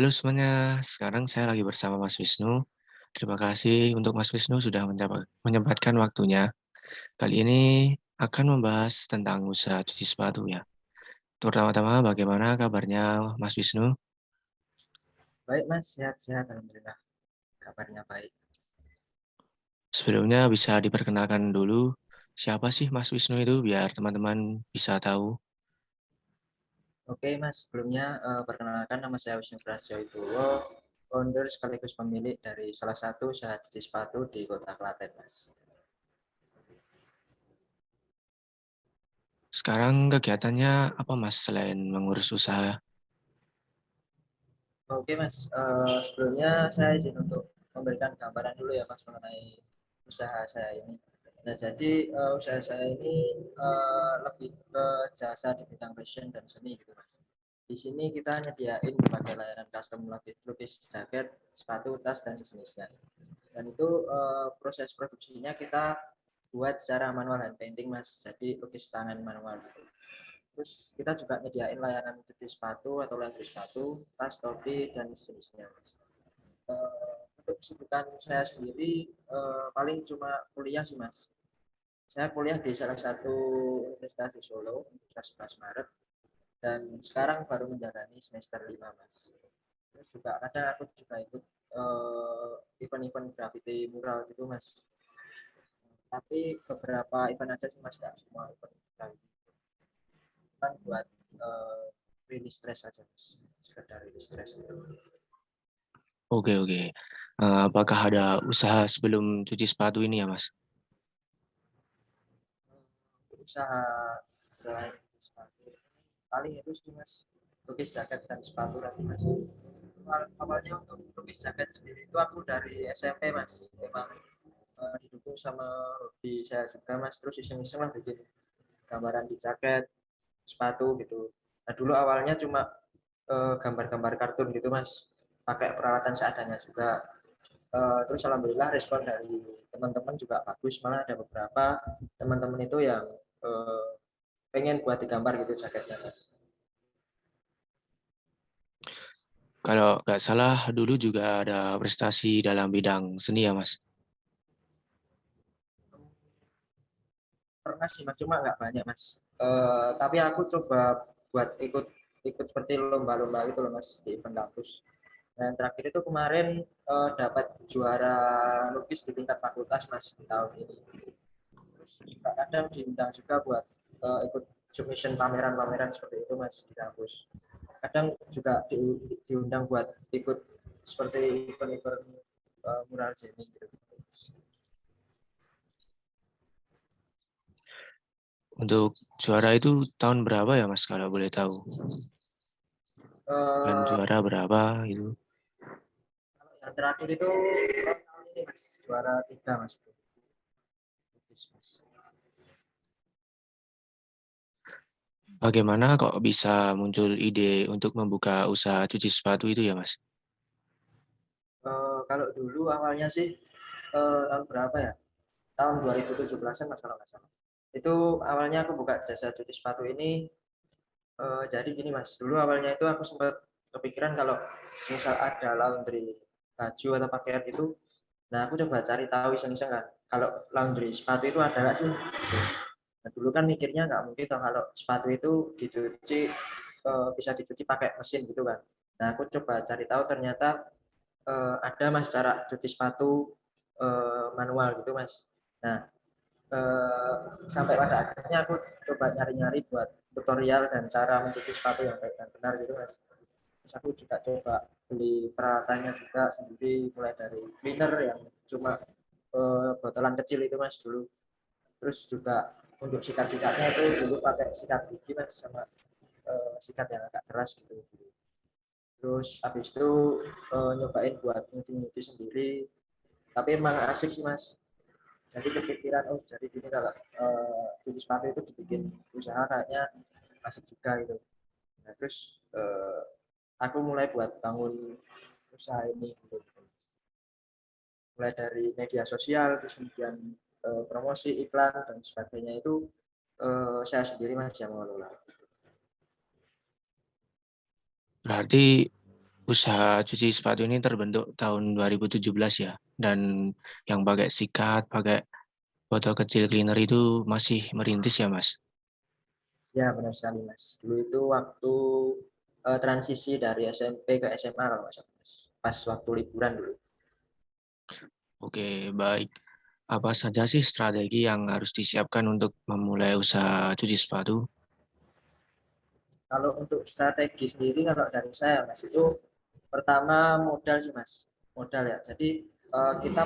Halo semuanya, sekarang saya lagi bersama Mas Wisnu. Terima kasih untuk Mas Wisnu sudah menyempatkan waktunya. Kali ini akan membahas tentang usaha cuci sepatu ya. Pertama-tama bagaimana kabarnya Mas Wisnu? Baik Mas, sehat-sehat Alhamdulillah. Kabarnya baik. Sebelumnya bisa diperkenalkan dulu siapa sih Mas Wisnu itu biar teman-teman bisa tahu. Oke Mas, sebelumnya perkenalkan nama saya Wisnu Prasetyo, founder sekaligus pemilik dari salah satu usaha cuci sepatu di Kota Klaten Mas. Sekarang kegiatannya apa Mas selain mengurus usaha? Oke Mas, sebelumnya saya izin untuk memberikan gambaran dulu ya Mas mengenai usaha saya ini. Nah jadi usaha saya ini lebih ke jasa di bidang fashion dan seni gitu Mas. Di sini kita nyediain berbagai layanan custom lukis jaket, sepatu, tas dan sejenisnya. Dan itu proses produksinya kita buat secara manual hand painting Mas. Jadi lukis tangan manual gitu. Terus kita juga nyediain layanan cuci sepatu atau laundry sepatu, tas, topi dan sejenisnya Mas. Untuk kesibukan saya sendiri paling cuma kuliah sih Mas. Saya kuliah di salah satu universitas di Solo, Universitas 11 Maret, dan sekarang baru menjalani semester 5 Mas. Terus juga kadang aku juga ikut event-event graffiti mural gitu Mas. Tapi beberapa event aja sih Mas, nggak semua event graffiti. Kan buat rilis stres aja Mas, sekedar rilis stres gitu. Oke oke. Apakah ada usaha sebelum cuci sepatu ini ya Mas? Usaha selain sepatu paling itu sih Mas, lukis jaket dan sepatu lagi Mas. Awalnya untuk lukis jaket sendiri itu aku dari SMP Mas, memang didukung sama hobi saya juga Mas, terus iseng-iseng lah bikin gambaran di jaket, sepatu gitu. Nah dulu awalnya cuma gambar-gambar kartun gitu Mas, pakai peralatan seadanya juga. Terus alhamdulillah respon dari teman-teman juga bagus, malah ada beberapa teman-teman itu yang pengen buat digambar gitu jaketnya Mas. Kalau nggak salah dulu juga ada prestasi dalam bidang seni ya Mas? Pernah sih Mas, cuma nggak banyak Mas. Tapi aku coba buat ikut ikut seperti lomba-lomba itu loh Mas di event kampus. Dan terakhir itu kemarin dapat juara lukis di tingkat fakultas Mas di tahun ini. Terus kadang diundang juga buat ikut submission pameran-pameran seperti itu Mas di kampus. Kadang juga diundang buat ikut seperti event-event mural jenis gitu. Untuk juara itu tahun berapa ya Mas kalau boleh tahu? Dan Uh, juara berapa itu? yang terakhir itu tahun ini Mas, juara 3 Mas. Bagaimana kok bisa muncul ide untuk membuka usaha cuci sepatu itu ya Mas? Kalau dulu awalnya sih tahun berapa ya? Tahun 2017-an Mas kalau nggak salah. Itu awalnya aku buka jasa cuci sepatu ini jadi gini Mas. Dulu awalnya itu aku sempat kepikiran kalau misal ada laundry baju atau pakaian itu, nah aku coba cari tahu iseng-iseng kan. Kalau laundry sepatu itu ada nggak sih? Nah, dulu kan mikirnya nggak mungkin toh kalau sepatu itu dicuci bisa dicuci pakai mesin gitu kan. Nah aku coba cari tahu ternyata ada Mas cara cuci sepatu manual gitu Mas. Nah sampai pada akhirnya aku coba nyari-nyari buat tutorial dan cara mencuci sepatu yang baik dan benar gitu Mas. Terus aku juga coba beli peralatannya juga sendiri, mulai dari cleaner yang cuma botolan kecil itu Mas dulu. Terus juga untuk sikat-sikatnya itu dulu pakai sikat gigi Mas, sama sikat yang agak keras gitu. Terus habis itu nyobain buat nyuci-nyuci sendiri, tapi emang asik sih Mas. Jadi kepikiran, oh jadi gini kalau cuci sepatu itu dibikin usaha kayaknya asik juga gitu. Nah, terus aku mulai buat bangun usaha ini gitu. Mulai dari media sosial, terus kemudian promosi, iklan dan sebagainya itu saya sendiri Mas yang mengelola. Berarti usaha cuci sepatu ini terbentuk tahun 2017 ya, dan yang pakai sikat, pakai botol kecil cleaner itu masih merintis ya, Mas? Ya, benar sekali, Mas. Dulu itu waktu transisi dari SMP ke SMA kalau nggak salah, Mas. Pas waktu liburan dulu. Oke, baik. Apa saja sih strategi yang harus disiapkan untuk memulai usaha cuci sepatu? Kalau untuk strategi sendiri, kalau dari saya, Mas, itu pertama modal sih, Mas. Modal ya. Jadi kita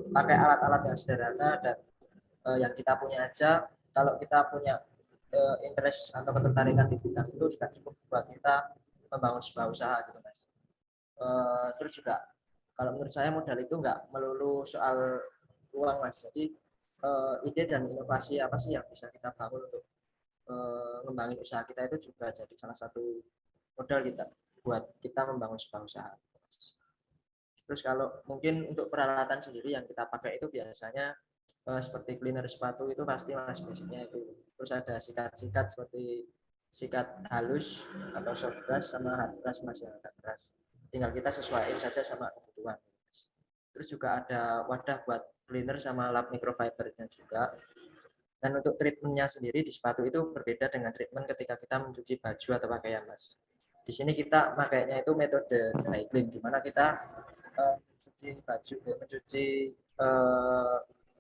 pakai alat-alat yang sederhana dan yang kita punya aja. Kalau kita punya interest atau ketertarikan di bidang itu sudah cukup buat kita membangun sebuah usaha gitu, Mas. Terus juga kalau menurut saya modal itu nggak melulu soal uang, Mas. Jadi ide dan inovasi apa sih yang bisa kita bangun untuk ngembangin usaha kita itu juga jadi salah satu modal kita buat kita membangun sebuah usaha. Terus kalau mungkin untuk peralatan sendiri yang kita pakai itu biasanya seperti cleaner sepatu itu pasti, Mas, basicnya itu. Terus ada sikat-sikat seperti sikat halus atau soft brush sama hard brush, Mas, yang agak keras. Tinggal kita sesuaikan saja sama kebutuhan. Terus juga ada wadah buat cleaner sama lap microfibernya juga. Dan untuk treatmentnya sendiri di sepatu itu berbeda dengan treatment ketika kita mencuci baju atau pakaian, Mas. Di sini kita makainya itu metode dry clean, di mana kita mencuci baju, mencuci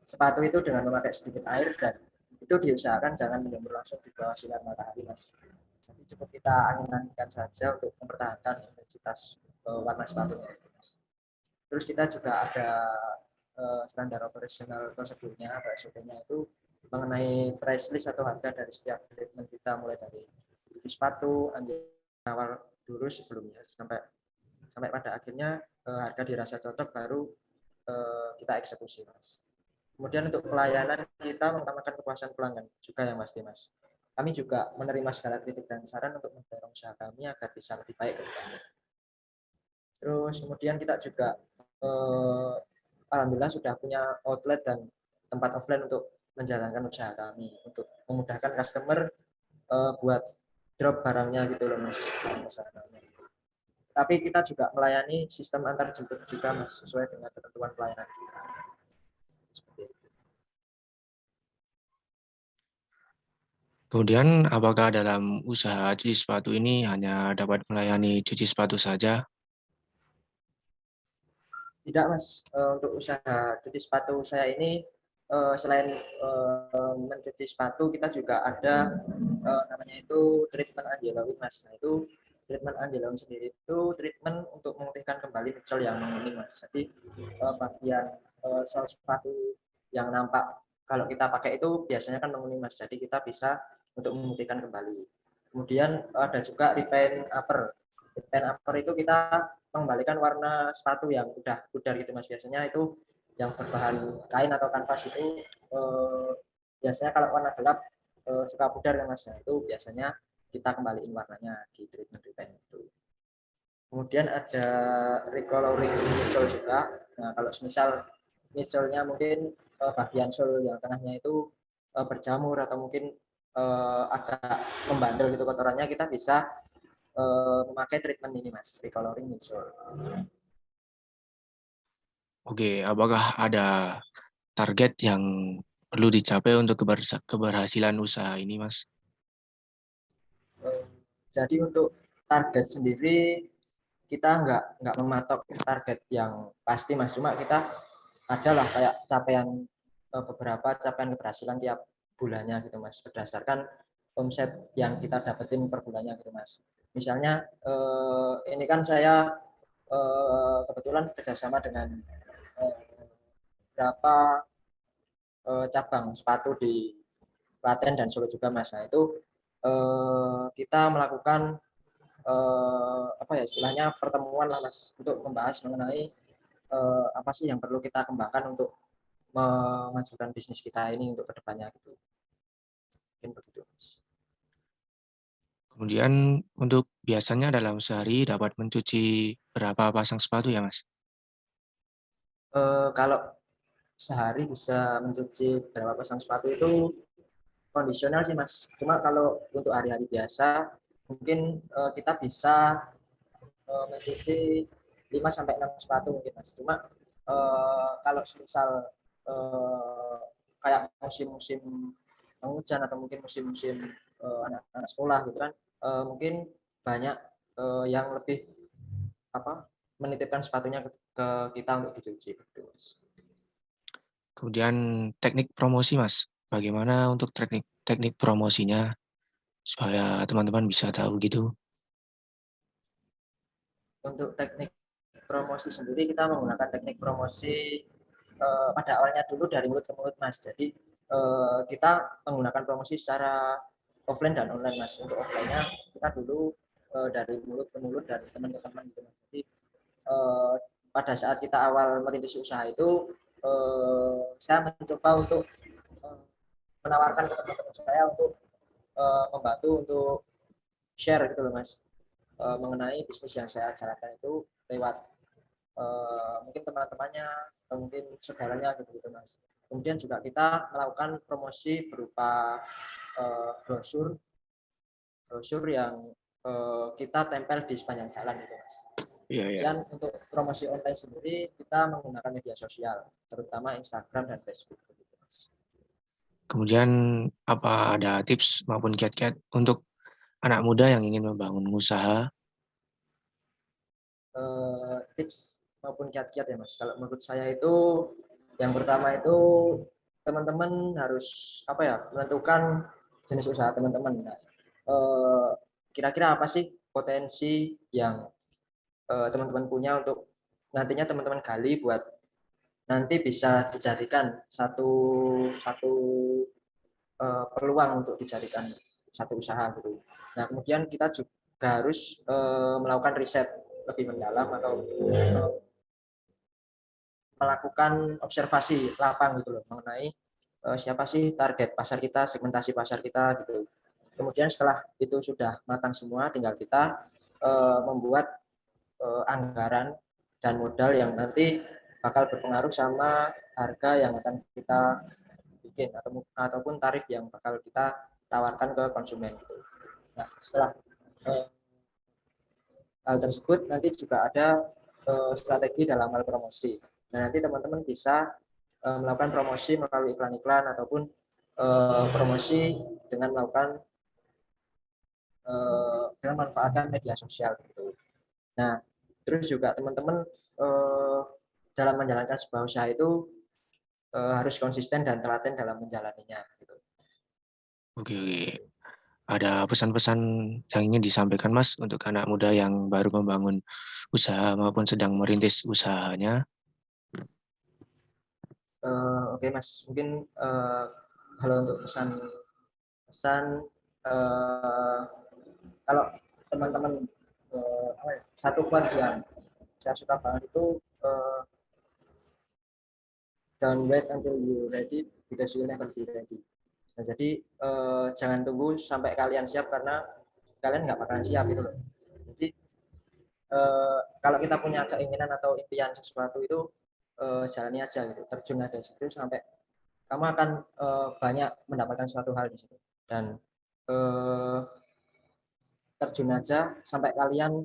sepatu itu dengan memakai sedikit air, dan itu diusahakan jangan menjemur langsung di bawah sinar matahari, Mas. Jadi cukup kita angin-anginkan saja untuk mempertahankan intensitas warna sepatunya. Terus kita juga ada standar operasional prosedurnya atau SOP-nya itu mengenai price list atau harga dari setiap treatment kita, mulai dari cuci sepatu, awal dulu sebelumnya sampai sampai pada akhirnya harga dirasa cocok baru kita eksekusi, Mas. Kemudian untuk pelayanan kita mengutamakan kepuasan pelanggan juga yang pasti, Mas. Kami juga menerima segala kritik dan saran untuk mendorong usaha kami agar bisa lebih baik ke depannya. Terus kemudian kita juga alhamdulillah sudah punya outlet dan tempat offline untuk menjalankan usaha kami, untuk memudahkan customer buat drop barangnya gitu loh, Mas. Tapi kita juga melayani sistem antar jemput juga, Mas, sesuai dengan ketentuan pelayanan kita. Kemudian, apakah dalam usaha cuci sepatu ini hanya dapat melayani cuci sepatu saja? Tidak, Mas. Untuk usaha cuci sepatu saya ini selain mencuci sepatu, kita juga ada namanya itu treatment anti lawin, Mas. Nah, itu treatment anti lawin sendiri itu treatment untuk memutihkan kembali midsole yang menguning, Mas. Jadi bagian sol sepatu yang nampak kalau kita pakai itu biasanya kan menguning, Mas. Jadi kita bisa untuk memutihkan kembali. Kemudian ada juga repaint upper. Repaint upper itu kita mengembalikan warna sepatu yang udah pudar gitu, Mas. Biasanya itu yang berbahan kain atau kanvas itu biasanya kalau warna gelap suka pudar kan, Mas. Nah, itu biasanya kita kembaliin warnanya di treatment repaint itu. Kemudian ada recoloring midsole juga. Nah, kalau misal midsole-nya mungkin bagian sole yang tengahnya itu berjamur atau mungkin agak membandel gitu kotorannya, kita bisa memakai treatment ini, Mas, recoloring midsole. Oke, apakah ada target yang perlu dicapai untuk keberhasilan usaha ini, Mas? Jadi untuk target sendiri kita nggak mematok target yang pasti, Mas. Cuma kita adalah kayak capaian beberapa capaian keberhasilan tiap bulannya gitu, Mas. Berdasarkan omset yang kita dapetin per bulannya gitu, Mas. Misalnya ini kan saya kebetulan kerjasama dengan beberapa cabang sepatu di Klaten dan Solo juga, Mas. Nah, itu kita melakukan apa ya istilahnya pertemuan lah, Mas, untuk membahas mengenai apa sih yang perlu kita kembangkan untuk memajukan bisnis kita ini untuk kedepannya gitu. Mungkin begitu, Mas. Kemudian, untuk biasanya dalam sehari dapat mencuci berapa pasang sepatu ya, Mas? Kalau sehari bisa mencuci berapa pasang sepatu itu kondisional sih, Mas. Cuma kalau untuk hari-hari biasa mungkin kita bisa mencuci 5 sampai 6 sepatu mungkin Mas. Cuma kalau misal kayak musim-musim penghujan atau mungkin musim-musim anak-anak sekolah gitu kan, mungkin banyak yang lebih apa menitipkan sepatunya ke kita untuk dicuci gitu Mas. Kemudian teknik promosi, Mas. Bagaimana untuk teknik teknik promosinya supaya teman-teman bisa tahu gitu? Untuk teknik promosi sendiri kita menggunakan teknik promosi pada awalnya dulu dari mulut ke mulut Mas. Jadi kita menggunakan promosi secara offline dan online Mas. Untuk offline-nya kita dulu dari mulut ke mulut dari teman ke teman gitu Mas. Jadi pada saat kita awal merintis usaha itu saya mencoba untuk eh, menawarkan ke teman-teman saya untuk membantu untuk share gitu loh Mas mengenai bisnis yang saya jalankan itu lewat mungkin teman-temannya atau mungkin saudaranya gitu Mas. Kemudian juga kita melakukan promosi berupa brosur brosur yang kita tempel di sepanjang jalan gitu Mas. Iya, iya. Kemudian untuk promosi online sendiri kita menggunakan media sosial, terutama Instagram dan Facebook. Gitu, Mas. Kemudian apa ada tips maupun kiat-kiat untuk anak muda yang ingin membangun usaha? Tips maupun kiat-kiat ya Mas. Kalau menurut saya itu yang pertama itu teman-teman harus apa ya menentukan jenis usaha teman-teman. Nah, kira-kira apa sih potensi yang teman-teman punya untuk nantinya teman-teman gali buat nanti bisa dijadikan satu satu peluang untuk dijadikan satu usaha gitu. Nah kemudian kita juga harus melakukan riset lebih mendalam atau melakukan observasi lapang gitu loh mengenai siapa sih target pasar kita, segmentasi pasar kita gitu. Kemudian setelah itu sudah matang semua, tinggal kita membuat anggaran dan modal yang nanti bakal berpengaruh sama harga yang akan kita bikin ataupun tarif yang bakal kita tawarkan ke konsumen gitu. Nah, setelah hal tersebut nanti juga ada strategi dalam hal promosi. Nah, nanti teman-teman bisa melakukan promosi melalui iklan-iklan ataupun promosi dengan melakukan dengan manfaatkan media sosial gitu. Nah, terus juga teman-teman dalam menjalankan sebuah usaha itu harus konsisten dan telaten dalam menjalaninya. Gitu. Oke, oke. Ada pesan-pesan yang ingin disampaikan Mas untuk anak muda yang baru membangun usaha maupun sedang merintis usahanya? Oke Mas, mungkin kalau untuk pesan uh, kalau teman-teman satu quotes yang saya suka banget itu don't wait until you ready because you never be ready. Nah, jadi jangan tunggu sampai kalian siap karena kalian nggak bakalan siap gitu loh. Jadi kalau kita punya keinginan atau impian sesuatu itu jalani aja gitu, terjun aja situ sampai kamu akan banyak mendapatkan suatu hal di situ dan terjun aja sampai kalian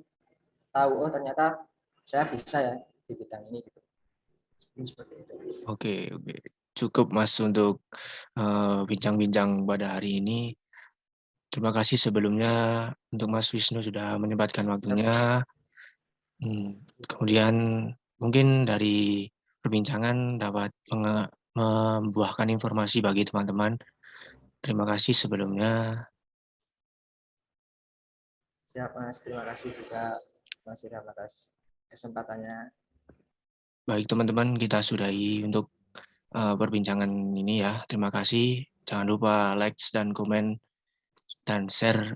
tahu oh ternyata saya bisa ya di bidang ini gitu. Seperti itu. Oke, oke. Cukup Mas untuk bincang-bincang pada hari ini. Terima kasih sebelumnya untuk Mas Wisnu sudah menyempatkan Siap, waktunya. Kemudian mungkin dari perbincangan dapat membuahkan informasi bagi teman-teman. Terima kasih sebelumnya. siap Mas, terima kasih juga Mas Irham atas kesempatannya. Baik teman-teman, kita sudahi untuk perbincangan ini ya. Terima kasih. Jangan lupa like dan komen dan share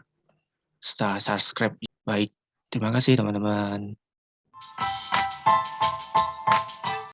serta subscribe. Baik, terima kasih teman-teman.